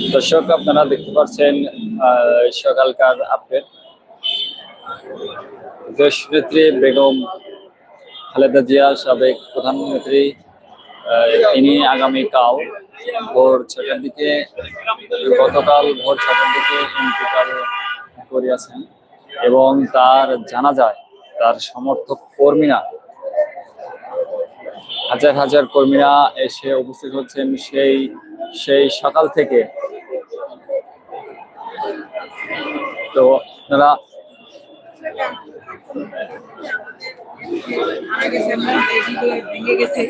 দর্শক, আপনারা দেখতে পাচ্ছেন সকালকার আপডেট। দেশনেত্রী বেগম খালেদা জিয়া, সাবেক প্রধানমন্ত্রী, তিনি আগামীকাল ভোর 6টার দিকে, গতকাল ভোর 6টার দিকে ইন্তেকাল করিয়াছেন এবং তার জানাজায় তার সমর্থক কর্মীরা, হাজার হাজার কর্মীরা এসে উপস্থিত হচ্ছেন সেই সকাল থেকে। তো আপনারা ভেঙে গেছে,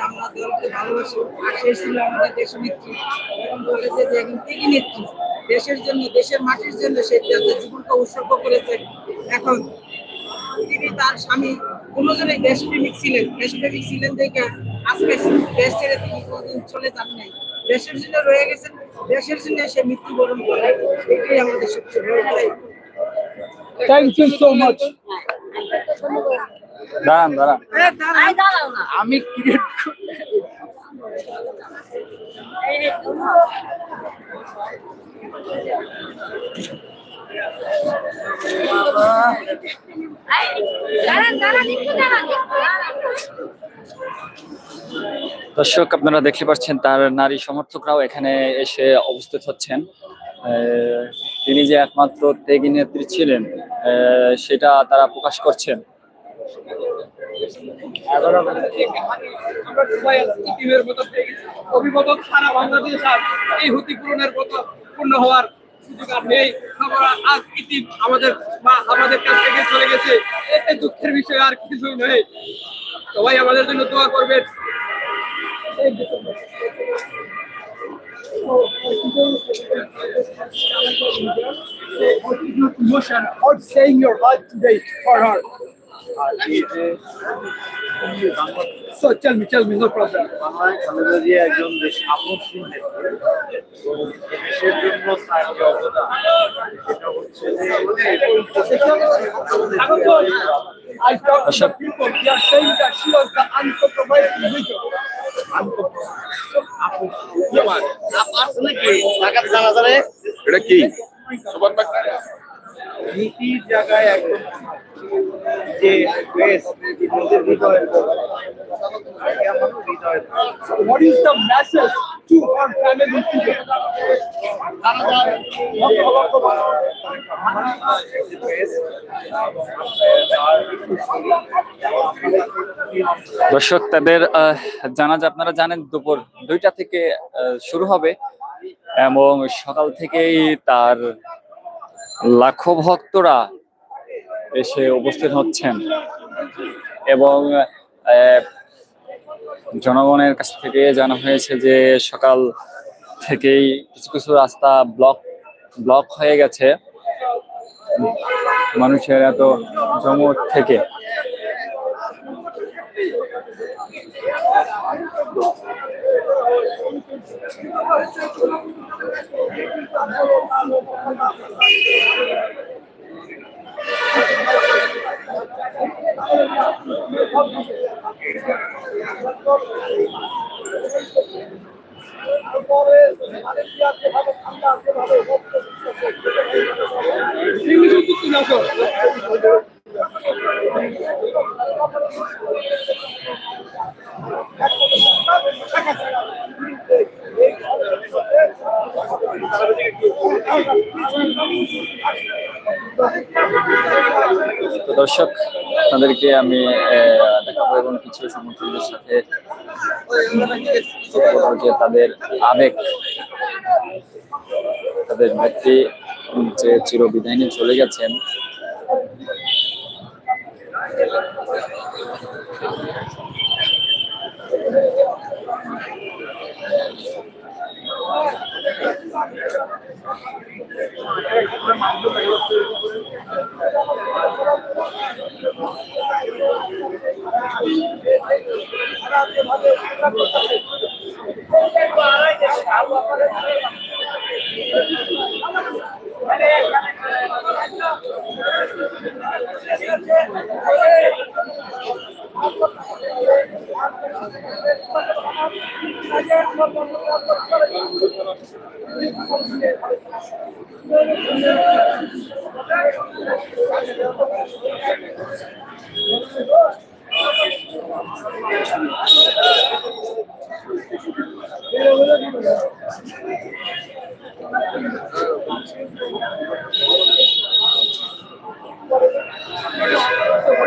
আমরা দলকে ভালোবাসি। আর শেষ ছিল আমাদের দেশনেত্রী এবং বলেছে যে এখন তিনি নেত্রী দেশের জন্য, দেশের মাটির জন্য সে তাদের জীবনকে উৎসর্গ করেছে। এখন তিনি তার স্বামী কোনোজনেই দেশপ্রেমিক ছিলেন দেখে আজকে দেশ ছেড়ে তিনি কোনোদিন চলে যান নাই, দেশের জন্য রয়ে গেছেন, দেশের জন্য সে মৃত্যুবরণ করে। এটাই আমাদের সবচেয়ে বড় দায়িত্ব। Thank you so much. দাঁড়ান, আমি ক্রিকেট দর্শক, আপনারা দেখতে পাচ্ছেন তার নারী সমর্থকরাও এখানে এসে উপস্থিত হচ্ছেন। তিনি যে একমাত্র ত্যাগী নেত্রী ছিলেন সেটা তারা প্রকাশ করছেন। অভিভাবক সারা বাংলাদেশ আর এই হুতি পূরণের মতো পূর্ণ হওয়ার সুযোগ আর নেই। আজ ইতি আমাদের কাছ থেকে চলে গেছে, এতে দুঃখের বিষয় আর কিছুই নয়। সবাই আমাদের জন্য দোয়া করবেন। Emotion or saying your heart today for her. So tell me, no problem. Khaleda Zia একজন দেশ আপনশীল নেত্রী। দেশের জন্য তার যে অবদান সেটা হচ্ছে I talk to the people. They are saying that she was the uncompromising leader. এটা কি নীতির জায়গায় একদম যে What is the message to her family today? দর্শক, তাদের জানাজা আপনারা জানেন দুপুর 2টা থেকে শুরু হবে এবং সকাল থেকেই তার লাখো ভক্তরা এসে উপস্থিত হচ্ছেন এবং জনগণের কাছ থেকে জানা হয়েছে যে সকাল থেকেই কিছু কিছু রাস্তা ব্লক হয়ে গেছে মানুষের এত জমট থেকে। তো দর্শক, আপনাদেরকে আমি দেখাবো এবং কিছু সমর্থকদের সাথে যে তাদের আবেগ, তাদের নেত্রী যে চিরবিদায় নিয়ে চলে গেছেন। What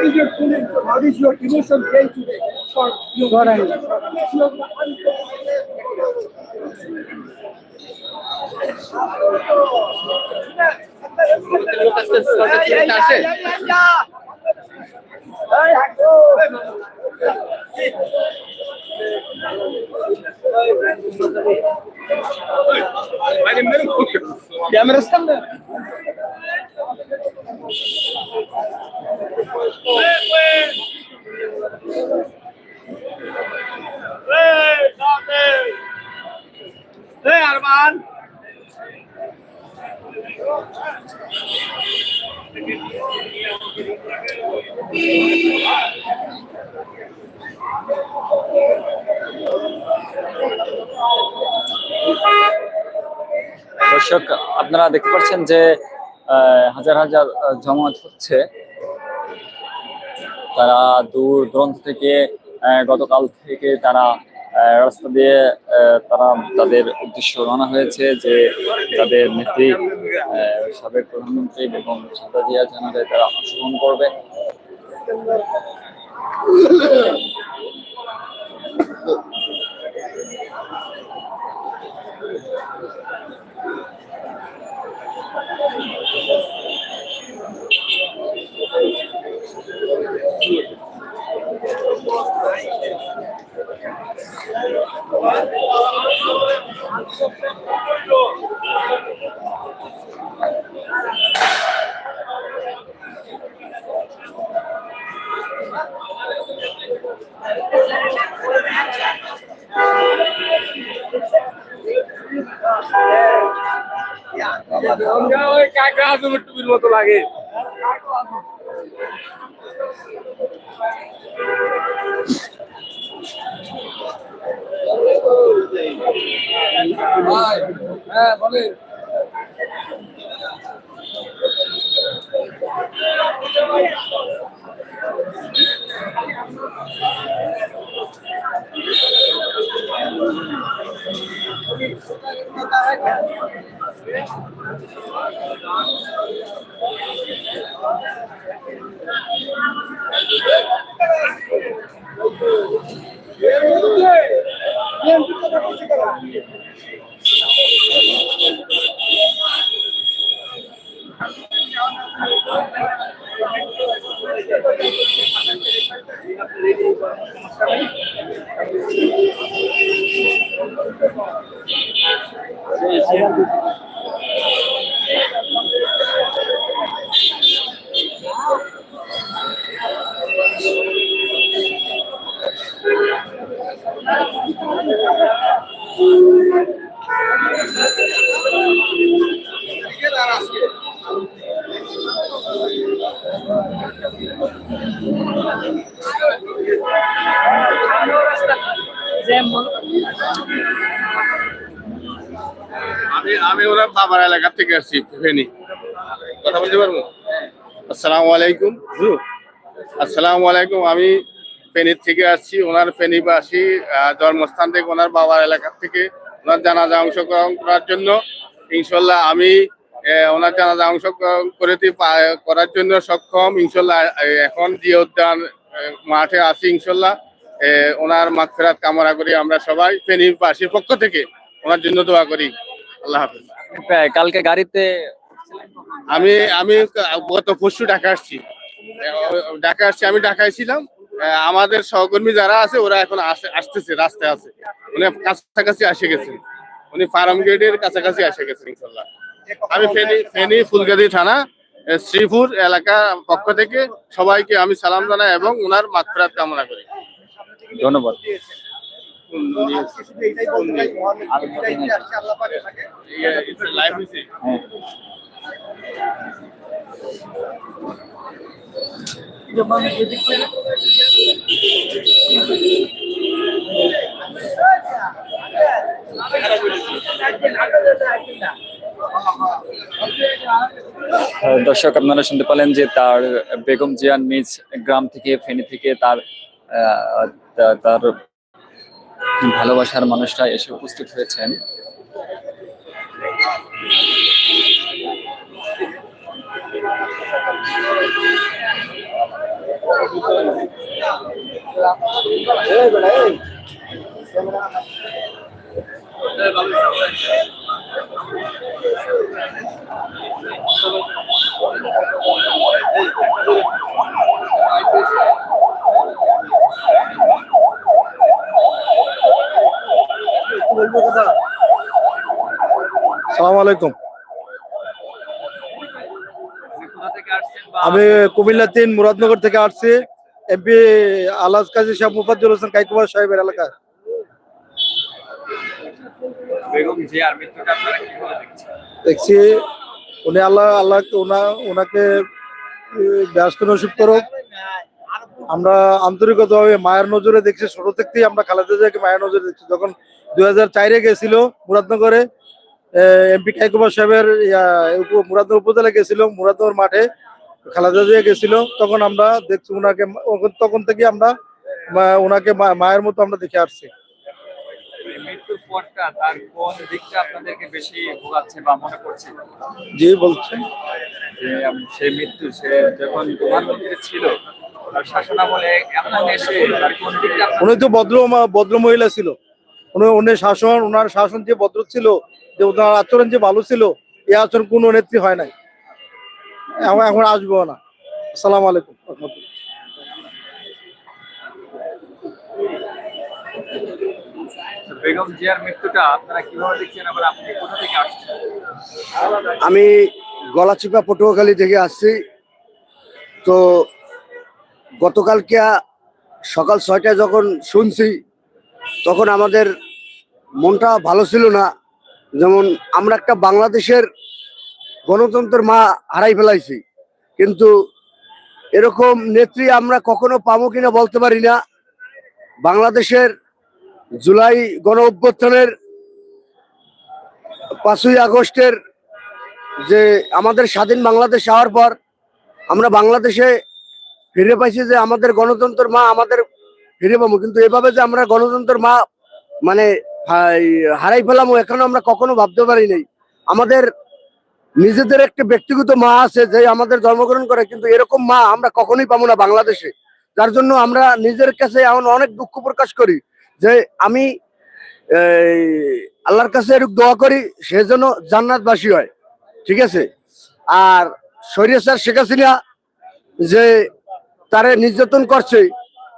is your feeling? What is your emotion day today for your Camera stand. Hey Arman. দর্শক, আপনারা দেখতে পাচ্ছেন যে হাজার হাজার জমায়েত হচ্ছে। তারা দূর দূরান্ত থেকে গতকাল থেকে তারা রাস্তা দিয়ে তারা তাদের উদ্দেশ্য রওনা হয়েছে যে তাদের নেত্রী সাবেক প্রধানমন্ত্রী বেগম খালেদা জিয়া জানাজায় তারা অংশগ্রহণ করবে। টুপির মতো লাগে। হ্যাঁ বলেন। আমি ওরা বাবার এলাকা থেকে আসছি ফেনী। কথা বলতে পারবো? আসসালামু আলাইকুম। আসসালামু আলাইকুম। আমি ফেনীর থেকে আসছি। ওনার ফেনীবাসী জন্মস্থান থেকে ওনার বাবার এলাকা থেকে ওনার জানাজা অংশগ্রহণ করার জন্য ইনশাল্লাহ আমি ওনার জানাজা অংশগ্রহণ করার জন্য সক্ষম। ইনশাল্লাহ এখন জিয়া উদ্যান মাঠে আছি। ইনশাল্লাহ ওনার মাগফিরাত কামনা করি আমরা সবাই ফেনীবাসীর পক্ষ থেকে ওনার জন্য দোয়া করি। আল্লাহ হাফেজ। কালকে গাড়িতে আমি গত পরশু ঢাকা আসছি। আমি ঢাকায় ছিলাম। আমাদের সহকর্মী যারা আছে ওরা এখন আসতেছে, রাস্তায় আছে। উনি কাছাকাছি এসে গেছেন, উনি ফার্ম গেটের কাছাকাছি এসে গেছেন ইনশাল্লাহ। আমি ফেনী ফুলগাজী থানা শ্রীপুর এলাকার পক্ষ থেকে সবাইকে আমি সালাম জানাই এবং ওনার মাগফিরাত কামনা করি। ধন্যবাদ। দর্শক আপনারা শুনতে পেলেন যে তার বেগম জিয়া নিজ গ্রাম থেকে ফেনী থেকে তার তার ভালোবাসার মানুষরা এসে উপস্থিত হয়েছেন। সালাম আলাইকুম। আমি কুমিল্লা 3 মুরাদনগর থেকে আসছি। এমপি আলহাজ কাজী শাহ মুফাজ্জল হোসেন কাইকুবাদ সাহেবের এলাকায়। বেগম জিয়ার মৃত্যুটা আপনারা কিভাবে দেখছেন? দেখছি উনি ওনাকে ব্যস্ত নসিব করুক। আমরা আন্তরিকতাভাবে মায়ের নজরে দেখছি, ছোট থেকেই আমরা খালেদা জিয়াকে মায়ের নজরে দেখছি। যখন 2004-এ গেছিল মুরাদনগরে, এমপি কাইকুবাদ সাহেবের মুরাদনগর উপজেলা গেছিল, মুরাদনগর মাঠে খালেদা জিয়া গেছিল, তখন আমরা দেখছি ওনাকে, তখন থেকে আমরা ওনাকে মায়ের মতো আমরা দেখে আসছি। মৃত্যুর পরটা তার কোন দিকটা আপনাদেরকে বেশি ভোগাচ্ছে বা মনে করছে? জি বলছেন যে সেই মৃত্যু, সে যখন প্রধানমন্ত্রী ছিল তার শাসনামলে এমন এসে তার কোন দিকটা উনি তো ভদ্র মহিলা ছিল। ওনার শাসন যে ভদ্র ছিল, যে ওনার আচরণ যে ভালো ছিল, এই আচরণ কোন নেত্রী হয় নাই, এখন আসবো না। আসসালামু আলাইকুম। বেগম জিয়ার মৃত্যুটা আপনারা কিভাবে দেখছেন? আবার আপনি কোথা থেকে আসছেন? আমি গলাচিপা পটুয়াখালী থেকে আসছি। তো গতকালকে সকাল 6টায় যখন শুনছি, তখন আমাদের মনটা ভালো ছিল না। যেমন আমরা একটা বাংলাদেশের গণতন্ত্রের মা হারাই ফেলাইছি, কিন্তু এরকম নেত্রী আমরা কখনো পাবো কিনা বলতে পারি না। বাংলাদেশের জুলাই গণ অভ্যুত্থানের 5ই আগস্টের যে আমাদের স্বাধীন বাংলাদেশ হওয়ার পর আমরা বাংলাদেশে ফিরে পাইছি যে আমাদের গণতন্ত্রের মা আমাদের ফিরে পাবো, কিন্তু এভাবে যে আমরা গণতন্ত্রের মা মানে হারাই ফেলামো, এখনো আমরা কখনো ভাবতে পারি নাই। আমাদের নিজেদের একটা ব্যক্তিগত মা আছে যে আমাদের জন্মগ্রহণ করে, কিন্তু এরকম মা আমরা কখনোই পাবো না বাংলাদেশে। যার জন্য আমরা নিজের কাছে এখন অনেক দুঃখ প্রকাশ করি যে আমি আল্লাহর কাছে এরকম দোয়া করি সে যেন জান্নাতবাসী হয়, ঠিক আছে। আর স্বৈরাচার শেখ হাসিনা যে তারে নির্যাতন করছে,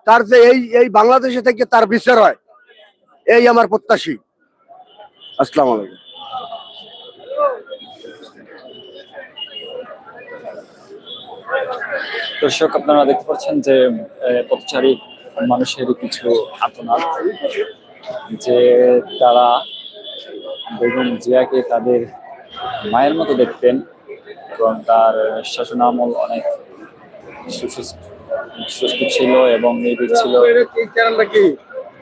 তার যে এই বাংলাদেশে থেকে তার বিচার হয়, এই আমার প্রত্যাশী। আসসালামু আলাইকুম। দর্শক আপনারা দেখতে পাচ্ছেন যে পথচারী মানুষের কিছু আর্তনাদ, যে তারা বেগম জিয়াকে তাদের মায়ের মতো দেখতেন এবং তার শাসনামল অনেক সুস্থ ছিল এবং নির্ভীক ছিল।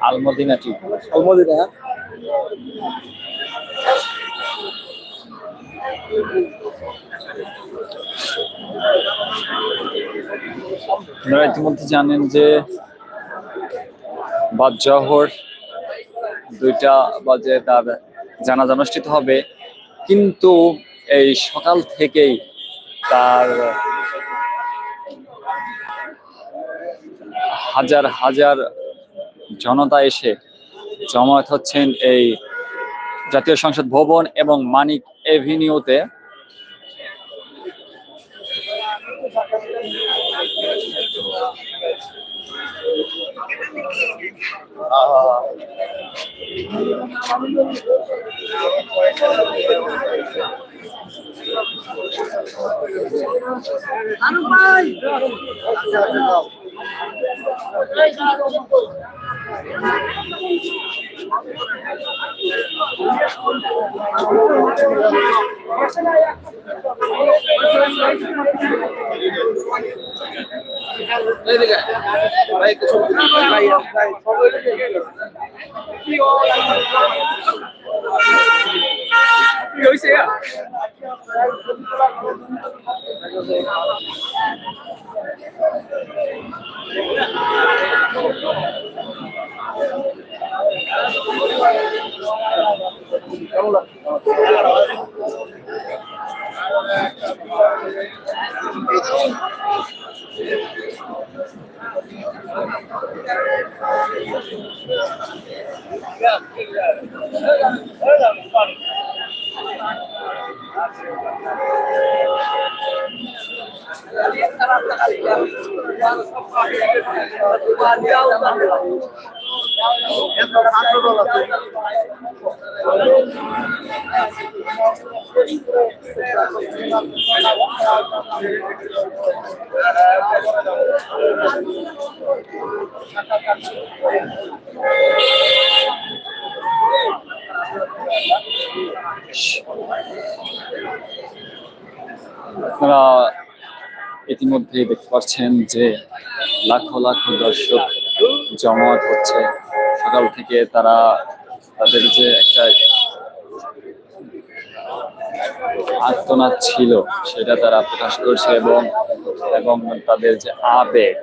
আলমদিনা টিভি। আপনারা ইতিমধ্যে জানেন যে বাদ জহর 2টা বাজে তার জানাজা অনুষ্ঠিত হবে, কিন্তু এই সকাল থেকেই তার হাজার হাজার জনতা এসে জমায়েত হচ্ছেন এই জাতীয় সংসদ ভবন এবং মানিক এভিনিউতে। কি হয়েছে আপনারা ইতিমধ্যেই দেখতে পাচ্ছেন যে লাখো লাখো দর্শক জমায়েত হচ্ছে। সকাল থেকে তারা তাদের যে একটা আর্তনাদ ছিল সেটা তারা প্রকাশ করছে এবং এবং তাদের যে আবেগ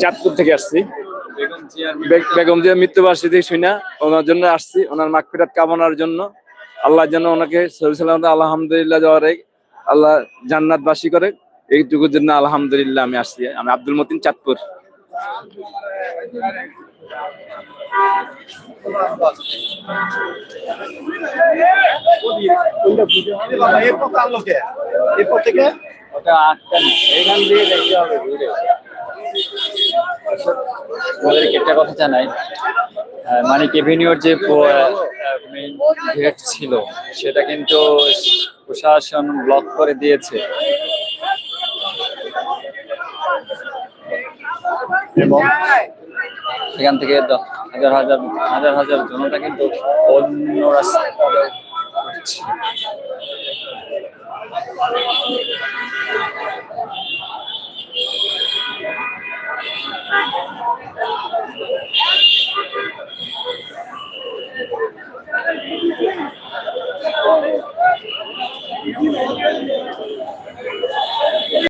চাঁদপুর থেকে আসছি। বেগম জিয়ার মৃত্যুবার্ষিকী শুনে ওনার জন্য আসছি, ওনার মাগফিরাত কামনার জন্য। আল্লাহ যেন ওনাকে সহি সালামতে আলহামদুলিল্লাহ যাওয়ারে আল্লাহ জান্নাতবাসী করে, এইটুকুর জন্য আলহামদুলিল্লাহ আমি আসছি। আমি আব্দুল মতিন, চাঁদপুর। ওদেরকে একটা কথা জানাই, মানিক এভিনিউর যে মেইন গেট ছিল সেটা কিন্তু প্রশাসন ব্লক করে দিয়েছে এবং সেখান থেকে হাজার হাজার হাজার হাজার জনতা কিন্তু অন্য রাস্তায়